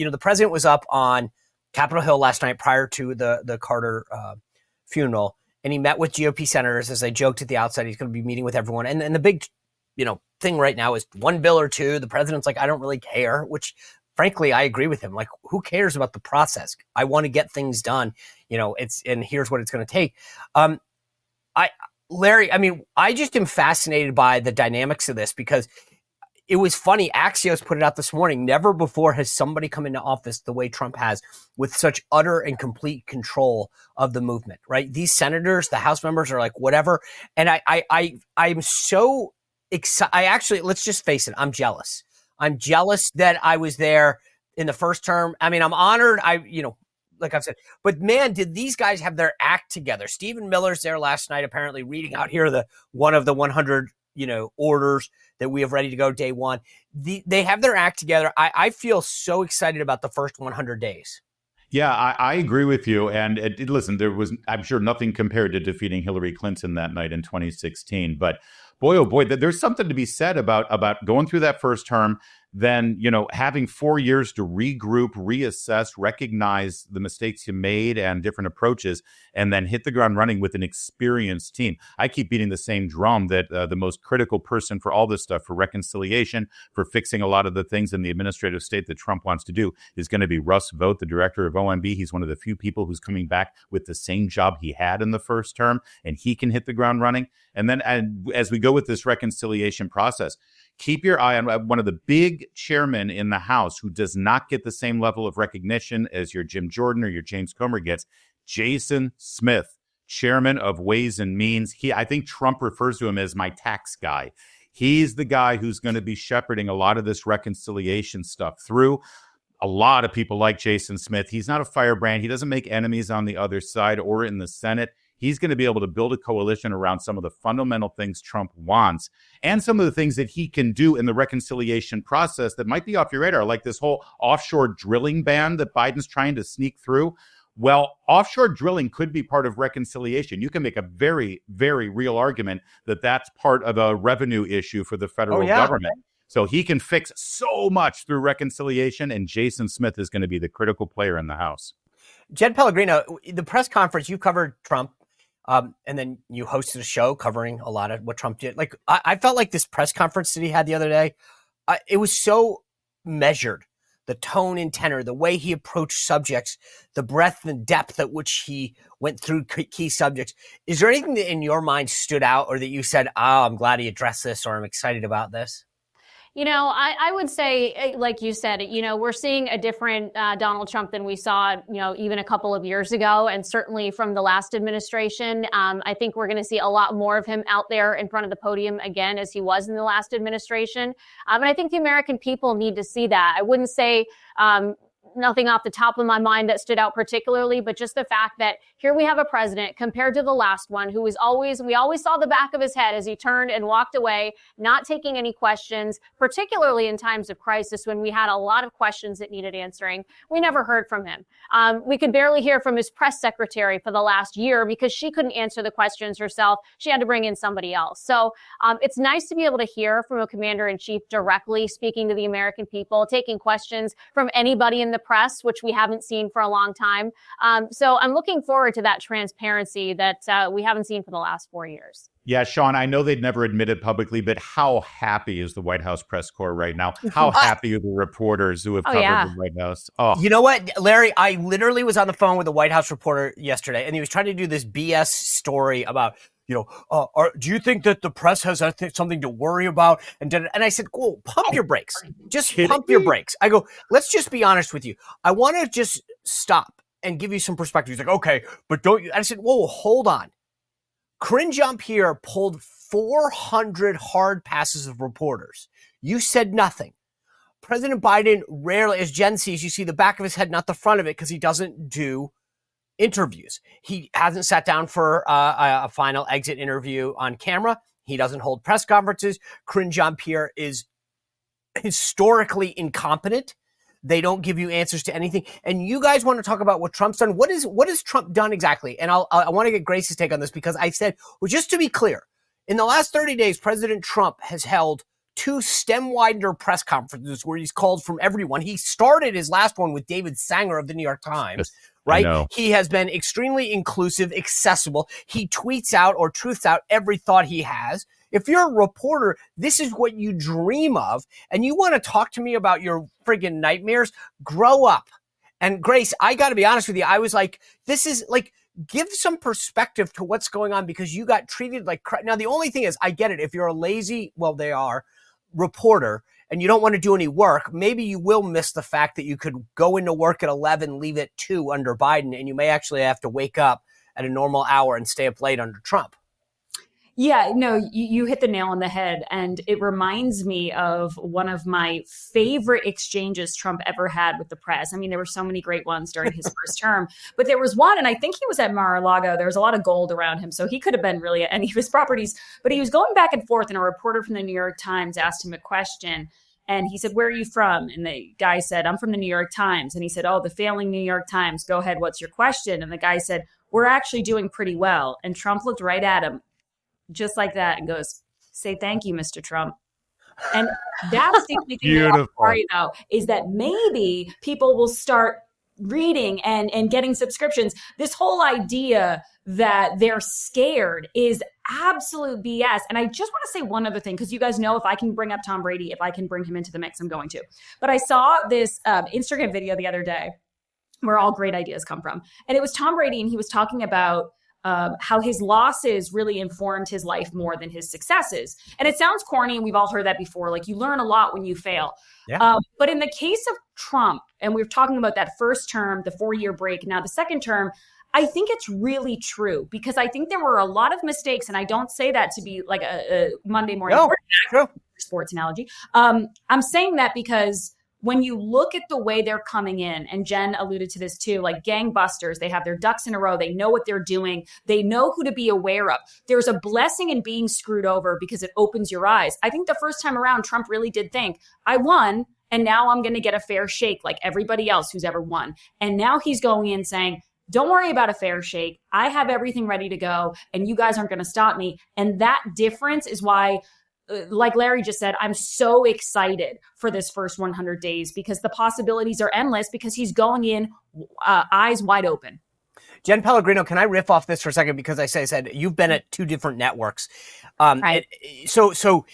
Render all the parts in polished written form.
the president was up on Capitol Hill last night prior to the Carter funeral, and he met with GOP senators. As I joked at the outset, he's going to be meeting with everyone. And the big, thing right now is one bill or two. The president's like, I don't really care, which frankly, I agree with him. Like, who cares about the process? I want to get things done. And here's what it's going to take. Larry, I just am fascinated by the dynamics of this because it was funny. Axios put it out this morning. Never before has somebody come into office the way Trump has with such utter and complete control of the movement, right? These senators, the House members are like, whatever. And I'm so excited. Let's just face it. I'm jealous. I'm jealous that I was there in the first term. I'm honored. Like I've said, but man, did these guys have their act together. Stephen Miller's there last night, apparently reading out here one of the 100, orders that we have ready to go day one. They have their act together. I feel so excited about the first 100 days. Yeah, I agree with you. And listen, there was, I'm sure, nothing compared to defeating Hillary Clinton that night in 2016. But boy, oh boy, there's something to be said about going through that first term, then, having 4 years to regroup, reassess, recognize the mistakes you made and different approaches, and then hit the ground running with an experienced team. I keep beating the same drum that the most critical person for all this stuff, for reconciliation, for fixing a lot of the things in the administrative state that Trump wants to do, is going to be Russ Vought, the director of OMB. He's one of the few people who's coming back with the same job he had in the first term, and he can hit the ground running. And then as we go with this reconciliation process, keep your eye on one of the big chairmen in the House who does not get the same level of recognition as your Jim Jordan or your James Comer gets, Jason Smith, chairman of Ways and Means. I think Trump refers to him as my tax guy. He's the guy who's going to be shepherding a lot of this reconciliation stuff through. A lot of people like Jason Smith. He's not a firebrand. He doesn't make enemies on the other side or in the Senate. He's going to be able to build a coalition around some of the fundamental things Trump wants and some of the things that he can do in the reconciliation process that might be off your radar, like this whole offshore drilling ban that Biden's trying to sneak through. Well, offshore drilling could be part of reconciliation. You can make a very, very real argument that that's part of a revenue issue for the federal government. So he can fix so much through reconciliation, and Jason Smith is going to be the critical player in the House. Jenn Pellegrino, the press conference, you covered Trump. And then you hosted a show covering a lot of what Trump did. Like, I felt like this press conference that he had the other day, it was so measured. The tone and tenor, the way he approached subjects, the breadth and depth at which he went through key subjects. Is there anything that in your mind stood out or that you said, I'm glad he addressed this, or I'm excited about this? I would say, like you said, we're seeing a different Donald Trump than we saw, even a couple of years ago. And certainly from the last administration, I think we're going to see a lot more of him out there in front of the podium again, as he was in the last administration. And I think the American people need to see that. I wouldn't say nothing off the top of my mind that stood out particularly, but just the fact that here we have a president compared to the last one who was we always saw the back of his head as he turned and walked away, not taking any questions, particularly in times of crisis when we had a lot of questions that needed answering. We never heard from him. We could barely hear from his press secretary for the last year because she couldn't answer the questions herself. She had to bring in somebody else. So it's nice to be able to hear from a commander-in-chief directly speaking to the American people, taking questions from anybody in the press, which we haven't seen for a long time. So I'm looking forward to that transparency that we haven't seen for the last 4 years. Yeah, Sean, I know they'd never admitted publicly, but how happy is the White House press corps right now? How happy are the reporters who have covered the White House? Oh, you know what, Larry? I literally was on the phone with a White House reporter yesterday, and he was trying to do this BS story about, do you think that the press has something to worry about? And I said, cool, pump your brakes. Just pump your brakes. I go, let's just be honest with you. I want to just stop and give you some perspective. He's like, okay, but don't you? I said, whoa, hold on. Corinne Jean-Pierre pulled 400 hard passes of reporters. You said nothing. President Biden rarely, as Jen sees, you see the back of his head, not the front of it, because he doesn't do interviews. He hasn't sat down for a final exit interview on camera. He doesn't hold press conferences. Corinne Jean-Pierre is historically incompetent. They don't give you answers to anything. And you guys want to talk about what Trump's done. What has Trump done exactly? And I want to get Grace's take on this because I said, well, just to be clear, in the last 30 days, President Trump has held 2 stem-widener press conferences where he's called from everyone. He started his last one with David Sanger of the New York Times. Right? He has been extremely inclusive, accessible. He tweets out or truths out every thought he has. If you're a reporter, this is what you dream of, and you want to talk to me about your friggin' nightmares, grow up. And Grace, I got to be honest with you. I was like, this is like, give some perspective to what's going on because you got treated like crap. Now, the only thing is, I get it. If you're a lazy, well, they are, reporter, and you don't want to do any work, maybe you will miss the fact that you could go into work at 11, leave at 2 under Biden, and you may actually have to wake up at a normal hour and stay up late under Trump. Yeah, no, you hit the nail on the head. And it reminds me of one of my favorite exchanges Trump ever had with the press. I mean, there were so many great ones during his first term, but there was one, and I think he was at Mar-a-Lago. There was a lot of gold around him, so he could have been really at any of his properties. But he was going back and forth, and a reporter from the New York Times asked him a question. And he said, "Where are you from?" And the guy said, "I'm from the New York Times." And he said, "Oh, the failing New York Times. Go ahead. What's your question?" And the guy said, "We're actually doing pretty well." And Trump looked right at him, just like that, and goes, "Say thank you, Mr. Trump." And that's the only thing that I'm worried about, is that maybe people will start reading and getting subscriptions. This whole idea that they're scared is absolute BS. And I just want to say one other thing, because you guys know if I can bring up Tom Brady, if I can bring him into the mix, I'm going to. But I saw this Instagram video the other day where all great ideas come from. And it was Tom Brady, and he was talking about how his losses really informed his life more than his successes. And it sounds corny, and we've all heard that before. Like, you learn a lot when you fail. Yeah. But in the case of Trump, and we were talking about that first term, the 4-year break, now the second term, I think it's really true, because I think there were a lot of mistakes, and I don't say that to be like a Monday morning sports analogy. I'm saying that because when you look at the way they're coming in, and Jen alluded to this too, like gangbusters, they have their ducks in a row. They know what they're doing. They know who to be aware of. There's a blessing in being screwed over because it opens your eyes. I think the first time around, Trump really did think, I won, and now I'm going to get a fair shake like everybody else who's ever won. And now he's going in saying, don't worry about a fair shake. I have everything ready to go, and you guys aren't going to stop me. And that difference is why, like Larry just said, I'm so excited for this first 100 days, because the possibilities are endless, because he's going in eyes wide open. Jenn Pellegrino, can I riff off this for a second? Because I said you've been at 2 different networks. Right. So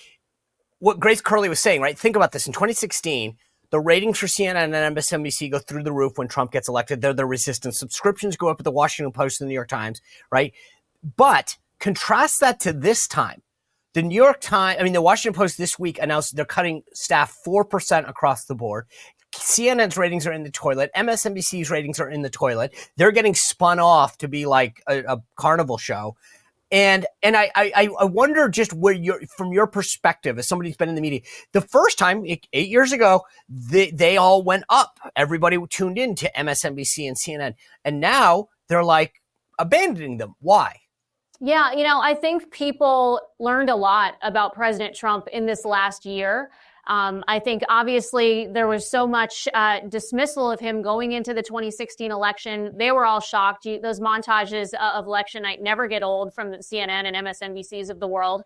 what Grace Curley was saying, right? Think about this. In 2016, the ratings for CNN and MSNBC go through the roof when Trump gets elected. They're the resistance. Subscriptions go up at the Washington Post and the New York Times, right? But contrast that to this time. The New York Times, the Washington Post this week announced they're cutting staff 4% across the board. CNN's ratings are in the toilet. MSNBC's ratings are in the toilet. They're getting spun off to be like a carnival show. And I wonder, just from your perspective, as somebody who's been in the media, the first time 8 years ago, they all went up. Everybody tuned in to MSNBC and CNN. And now they're like abandoning them. Why? Yeah, I think people learned a lot about President Trump in this last year. I think obviously there was so much dismissal of him going into the 2016 election. They were all shocked. Those montages of election night never get old from the CNN and MSNBCs of the world.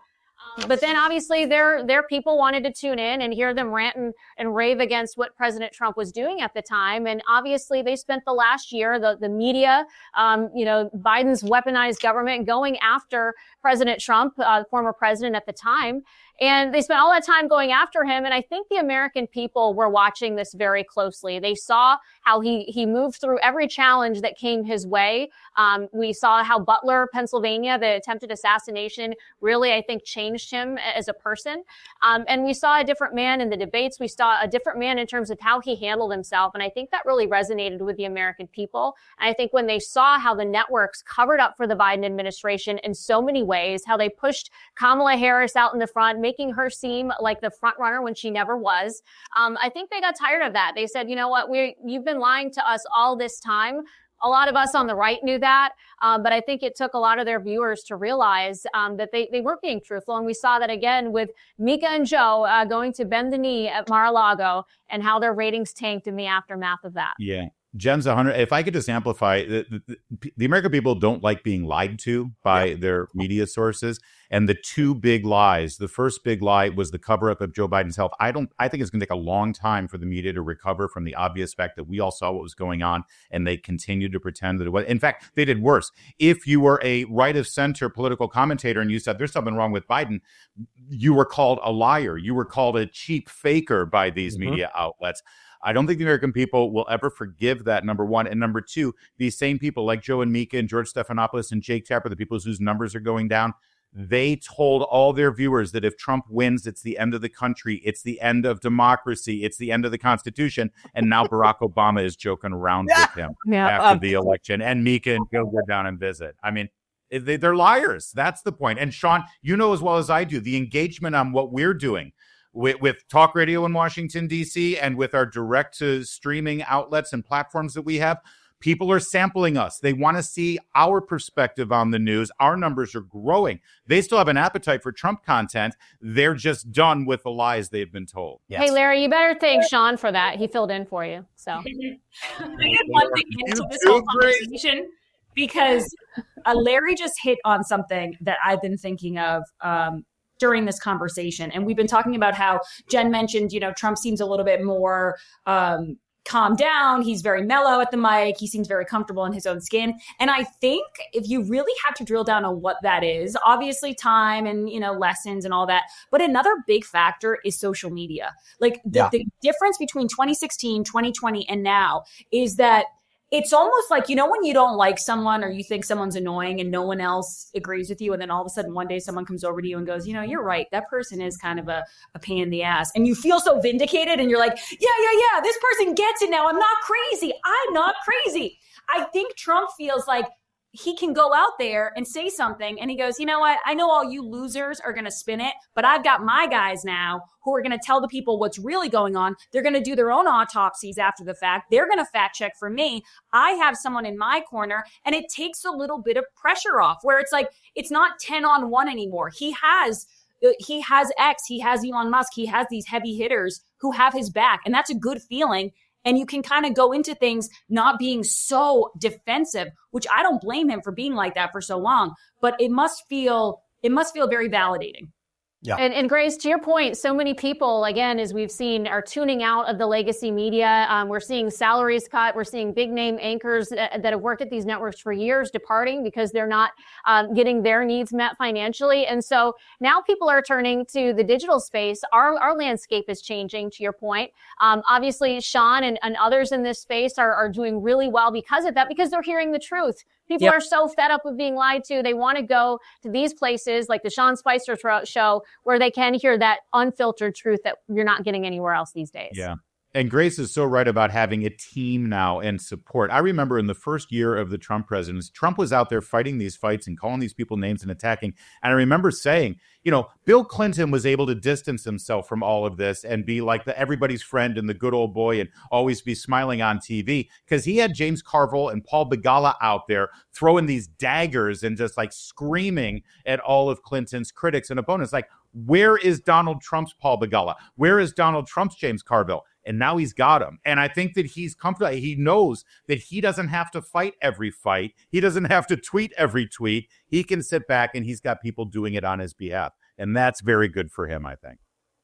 But then obviously their people wanted to tune in and hear them rant and rave against what President Trump was doing at the time. And obviously they spent the last year, the media, Biden's weaponized government going after President Trump, former president at the time. And they spent all that time going after him. And I think the American people were watching this very closely. They saw how he moved through every challenge that came his way. We saw how Butler, Pennsylvania, the attempted assassination, really, I think, changed him as a person. And we saw a different man in the debates. We saw a different man in terms of how he handled himself. And I think that really resonated with the American people. And I think when they saw how the networks covered up for the Biden administration in so many ways, how they pushed Kamala Harris out in the front, making her seem like the front runner when she never was. I think they got tired of that. They said, you know what, you've been lying to us all this time. A lot of us on the right knew that, but I think it took a lot of their viewers to realize that they weren't being truthful. And we saw that again with Mika and Joe going to bend the knee at Mar-a-Lago and how their ratings tanked in the aftermath of that. Yeah. Jen's 100. If I could just amplify, the American people don't like being lied to by their media sources. And the two big lies, the first big lie was the cover up of Joe Biden's health. I think it's going to take a long time for the media to recover from the obvious fact that we all saw what was going on, and they continued to pretend that it was. In fact, they did worse. If you were a right of center political commentator and you said there's something wrong with Biden, you were called a liar. You were called a cheap faker by these media outlets. I don't think the American people will ever forgive that, number one. And number two, these same people like Joe and Mika and George Stephanopoulos and Jake Tapper, the people whose numbers are going down, they told all their viewers that if Trump wins, it's the end of the country. It's the end of democracy. It's the end of the Constitution. And now Barack Obama is joking around with him after the election. And Mika and Joe go down and visit. I mean, they're liars. That's the point. And Sean, you know as well as I do, the engagement on what we're doing with talk radio in Washington, D.C., and with our direct to streaming outlets and platforms that we have, people are sampling us. They want to see our perspective on the news. Our numbers are growing. They still have an appetite for Trump content. They're just done with the lies they've been told. Yes. Hey, Larry, you better thank Sean for that. He filled in for you. So I had one thing into this whole conversation because Larry just hit on something that I've been thinking of during this conversation. And we've been talking about how Jen mentioned, Trump seems a little bit more calmed down. He's very mellow at the mic. He seems very comfortable in his own skin. And I think if you really had to drill down on what that is, obviously time and, lessons and all that. But another big factor is social media. Like the difference between 2016, 2020, and now is that it's almost like, when you don't like someone or you think someone's annoying and no one else agrees with you. And then all of a sudden one day someone comes over to you and goes, you're right. That person is kind of a pain in the ass. And you feel so vindicated and you're like, yeah. This person gets it now. I'm not crazy. I'm not crazy. I think Trump feels like he can go out there and say something and he goes, you know what? I know all you losers are going to spin it, but I've got my guys now who are going to tell the people what's really going on. They're going to do their own autopsies after the fact. They're going to fact check for me. I have someone in my corner, and it takes a little bit of pressure off where it's like, it's not 10-on-1 anymore. He has X, he has Elon Musk, he has these heavy hitters who have his back, and that's a good feeling. And you can kind of go into things not being so defensive, which I don't blame him for being like that for so long, but it must feel very validating. Yeah. And Grace, to your point, so many people, again, as we've seen, are tuning out of the legacy media. We're seeing salaries cut. We're seeing big name anchors that have worked at these networks for years departing because they're not getting their needs met financially. And so now people are turning to the digital space. Our landscape is changing, to your point. Obviously, Sean and others in this space are doing really well because of that, because they're hearing the truth. People are so fed up with being lied to. They want to go to these places like the Sean Spicer show where they can hear that unfiltered truth that you're not getting anywhere else these days. Yeah. And Grace is so right about having a team now and support. I remember in the first year of the Trump presidency, Trump was out there fighting these fights and calling these people names and attacking. And I remember saying, Bill Clinton was able to distance himself from all of this and be like everybody's friend and the good old boy and always be smiling on TV because he had James Carville and Paul Begala out there throwing these daggers and just like screaming at all of Clinton's critics and opponents. Like, where is Donald Trump's Paul Begala? Where is Donald Trump's James Carville? And now he's got him. And I think that he's comfortable. He knows that he doesn't have to fight every fight. He doesn't have to tweet every tweet. He can sit back and he's got people doing it on his behalf. And that's very good for him, I think.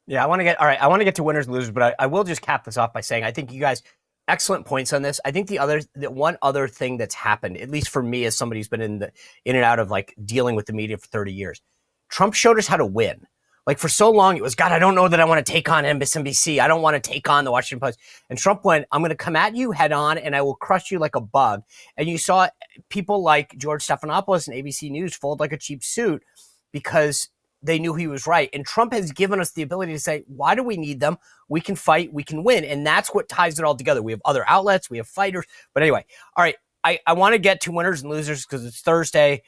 Yeah, I want to get to winners and losers, but I will just cap this off by saying I think you guys, excellent points on this. I think the one other thing that's happened, at least for me as somebody who's been in and out of like dealing with the media for 30 years, Trump showed us how to win. Like for so long, it was, God, I don't know that I want to take on MSNBC. I don't want to take on the Washington Post. And Trump went, I'm going to come at you head on and I will crush you like a bug. And you saw people like George Stephanopoulos and ABC News fold like a cheap suit because they knew he was right. And Trump has given us the ability to say, why do we need them? We can fight, we can win. And that's what ties it all together. We have other outlets, we have fighters. But anyway, all right, I want to get to winners and losers because it's Thursday.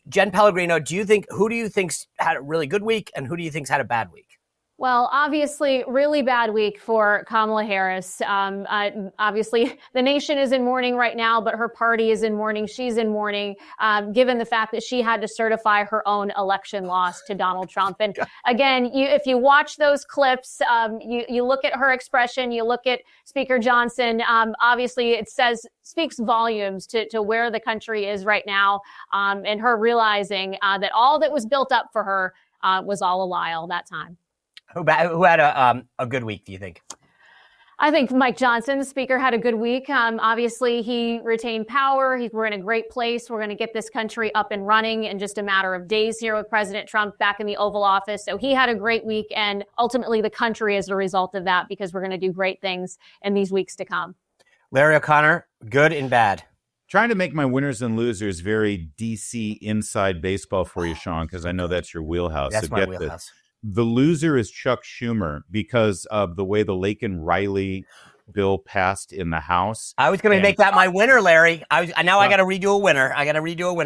Jenn Pellegrino, who do you think's had a really good week and who do you think's had a bad week? Well, obviously, really bad week for Kamala Harris. Obviously, the nation is in mourning right now, but her party is in mourning. She's in mourning, given the fact that she had to certify her own election loss to Donald Trump. And again, if you watch those clips, you look at her expression, you look at Speaker Johnson. Obviously, it speaks volumes to where the country is right now, and her realizing that all that was built up for her was all a lie all that time. Who had a good week, do you think? I think Mike Johnson, the speaker, had a good week. Obviously, he retained power. We're in a great place. We're going to get this country up and running in just a matter of days here with President Trump back in the Oval Office. So he had a great week, and ultimately the country is a result of that, because we're going to do great things in these weeks to come. Larry O'Connor, good and bad. Trying to make my winners and losers very DC inside baseball for you, Sean, because I know that's your wheelhouse. That's so my wheelhouse. The loser is Chuck Schumer because of the way the Laken-Riley bill passed in the House. I was going to make that my winner, Larry. I got to redo a winner.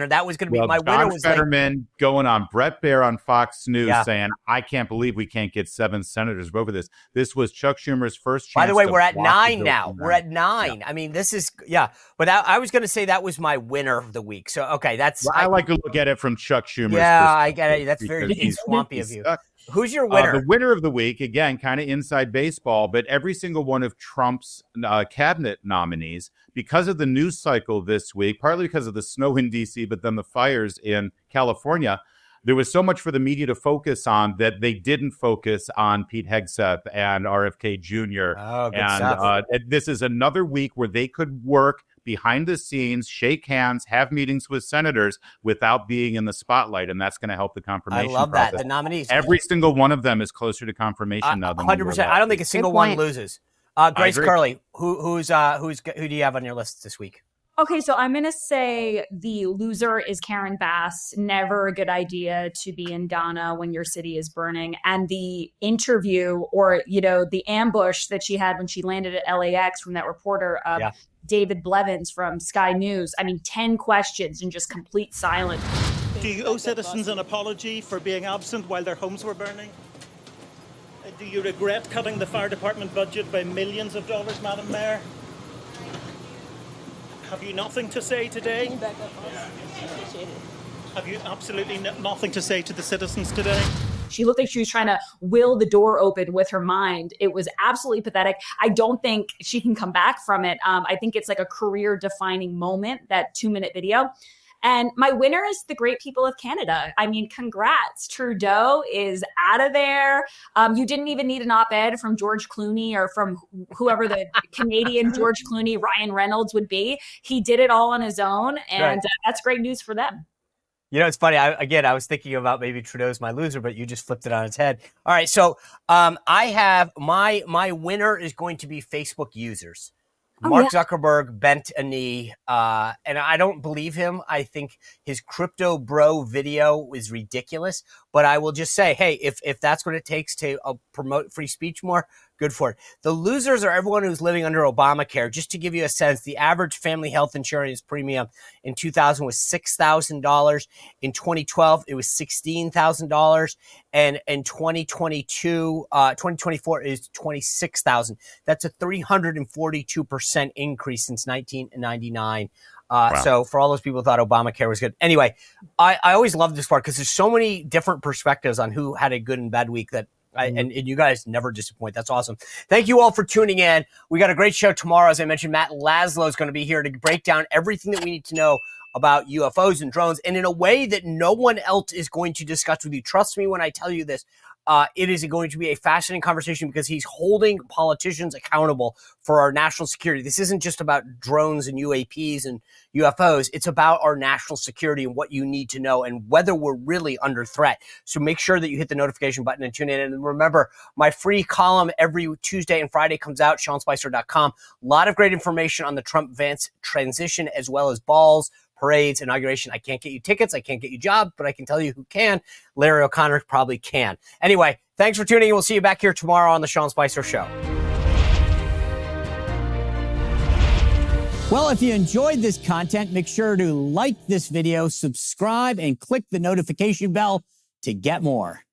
That was going to be my winner. John Fetterman going on Brett Baer on Fox News saying, I can't believe we can't get 7 senators vote for this. This was Chuck Schumer's first chance. By the way, we're at 9 now. We're at 9. Yeah. I mean, this is, But I was going to say that was my winner of the week. So, okay, that's. Well, I like to look at it from Chuck Schumer's perspective. I get it. That's very swampy of you. Who's your winner? The winner of the week, again, kind of inside baseball, but every single one of Trump's cabinet nominees, because of the news cycle this week, partly because of the snow in D.C., but then the fires in California, there was so much for the media to focus on that they didn't focus on Pete Hegseth and RFK Jr. Oh, good stuff. This is another week where they could work behind the scenes, shake hands, have meetings with senators without being in the spotlight, and that's going to help the confirmation process. I love that. The nominees. Every single one of them is closer to confirmation now than 100%. I don't think a single one loses. Grace Curley, who do you have on your list this week? Okay, so I'm going to say the loser is Karen Bass. Never a good idea to be in Ghana when your city is burning. And the interview or, the ambush that she had when she landed at LAX from that reporter, David Blevins from Sky News. 10 questions and just complete silence. Do you owe citizens an apology for being absent while their homes were burning? Do you regret cutting the fire department budget by millions of dollars, Madam Mayor? Have you nothing to say today? Have you absolutely nothing to say to the citizens today? She looked like she was trying to will the door open with her mind. It was absolutely pathetic. I don't think she can come back from it. I think it's like a career-defining moment, that 2-minute video. And my winner is the great people of Canada. Congrats. Trudeau is out of there. You didn't even need an op-ed from George Clooney or from whoever the Canadian George Clooney, Ryan Reynolds would be. He did it all on his own, and that's great news for them. It's funny. I was thinking about maybe Trudeau's my loser, but you just flipped it on its head. All right, so I have my winner is going to be Facebook users. Mark Zuckerberg bent a knee, and I don't believe him. I think his crypto bro video is ridiculous, but I will just say, hey, if that's what it takes to promote free speech more, good for it. The losers are everyone who's living under Obamacare. Just to give you a sense, the average family health insurance premium in 2000 was $6,000. In 2012, it was $16,000. And in 2024 is $26,000. That's a 342% increase since 1999. Wow. So for all those people who thought Obamacare was good. Anyway, I always love this part because there's so many different perspectives on who had a good and bad week that and you guys never disappoint. That's awesome. Thank you all for tuning in. We got a great show tomorrow. As I mentioned, Matt Laszlo is going to be here to break down everything that we need to know about UFOs and drones, and in a way that no one else is going to discuss with you. Trust me when I tell you this. It is going to be a fascinating conversation because he's holding politicians accountable for our national security. This isn't just about drones and UAPs and UFOs. It's about our national security and what you need to know and whether we're really under threat. So make sure that you hit the notification button and tune in. And remember, my free column every Tuesday and Friday comes out, SeanSpicer.com. A lot of great information on the Trump-Vance transition as well as balls, parades, inauguration. I can't get you tickets. I can't get you jobs, but I can tell you who can. Larry O'Connor probably can. Anyway, thanks for tuning in. We'll see you back here tomorrow on the Sean Spicer Show. Well, if you enjoyed this content, make sure to like this video, subscribe, and click the notification bell to get more.